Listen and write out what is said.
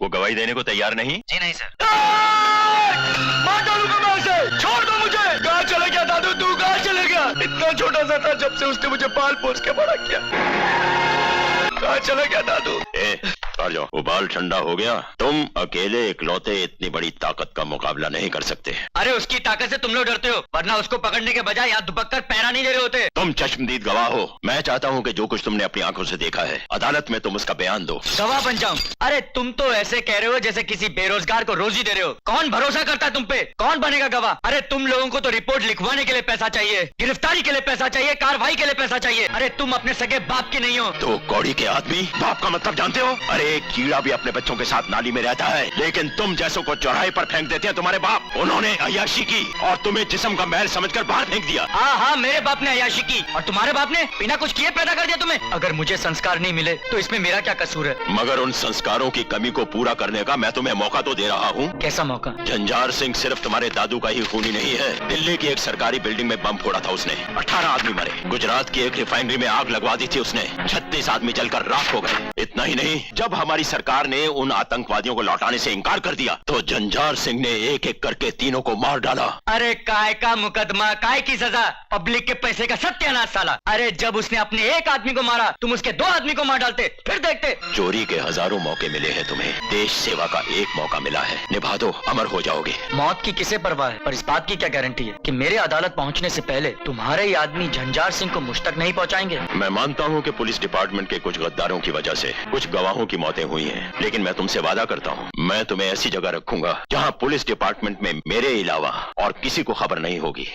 वो गवाही देने को तैयार नहीं? जी नहीं सर। मार डालूंगा मैं उसे, छोड़ दो मुझे। कहाँ चले गया दादू, तू कहाँ चले गया? इतना छोटा सा था जब से उसने मुझे पाल पोस के बड़ा किया। कहाँ चले गया दादू? आ जाओ, वो बाल ठंडा हो गया। तुम अकेले इकलौते इतनी बड़ी ताकत का मुकाबला नहीं कर सकते। अरे उसकी ताकत से तुम लोग डरते हो, वरना उसको पकड़ने के बजाय यहाँ दुबक कर पैरा नहीं दे रहे होते। तुम चश्मदीद गवाह हो। मैं चाहता हूँ कि जो कुछ तुमने अपनी आंखों से देखा है अदालत में तुम उसका बयान दो। गवाह बन जाऊं? अरे तुम तो ऐसे कह रहे हो जैसे किसी बेरोजगार को रोजी दे रहे हो। कौन भरोसा करता है तुम पे? कौन बनेगा गवाह? अरे तुम लोगों को तो रिपोर्ट लिखवाने के लिए पैसा चाहिए, गिरफ्तारी के लिए पैसा चाहिए, कार्रवाई के लिए पैसा चाहिए। अरे तुम अपने सगे बाप की नहीं हो। तो कौड़ी के आदमी बाप का मतलब जानते हो? अरे एक कीड़ा भी अपने बच्चों के साथ नाली में रहता है, लेकिन तुम जैसों को चौराहे पर फेंक देते हैं तुम्हारे बाप। उन्होंने अय्याशी की और तुम्हें जिस्म का महल समझकर बाहर फेंक दिया। हाँ, मेरे बाप ने अय्याशी की और तुम्हारे बाप ने बिना कुछ किए पैदा कर दिया तुम्हें। अगर मुझे संस्कार नहीं मिले तो इसमें मेरा क्या कसूर है? मगर उन संस्कारों की कमी को पूरा करने का मैं तुम्हें मौका तो दे रहा हूँ। कैसा मौका? झंझार सिंह सिर्फ तुम्हारे दादू का ही खूनी नहीं है। दिल्ली की एक सरकारी बिल्डिंग में बम फोड़ा था उसने, 18 आदमी मरे। गुजरात की एक रिफाइनरी में आग लगवा दी थी उसने, 36 आदमी जलकर राख हो गए। इतना ही नहीं, जब हमारी सरकार ने उन आतंकवादियों को लौटाने से इनकार कर दिया तो झंझार सिंह ने एक एक करके तीनों को मार डाला। अरे काय का मुकदमा, काय की सजा, पब्लिक के पैसे का सत्यानाश साला। अरे जब उसने अपने एक आदमी को मारा तुम उसके 2 आदमी को मार डालते, फिर देखते। चोरी के हजारों मौके मिले हैं तुम्हें, देश सेवा का एक मौका मिला है, निभा दो, अमर हो जाओगे। मौत की किसे परवाह है, पर इस बात की क्या गारंटी है कि मेरे अदालत पहुंचने से पहले तुम्हारे ही आदमी झंझार सिंह को मुझ तक नहीं पहुंचाएंगे? मैं मानता हूं कि पुलिस डिपार्टमेंट के कुछ गद्दारों की वजह से कुछ गवाहों की मौतें हुई हैं, लेकिन मैं तुमसे वादा करता हूं मैं तुम्हें ऐसी जगह रखूंगा जहां पुलिस डिपार्टमेंट में मेरे अलावा और किसी को खबर नहीं होगी।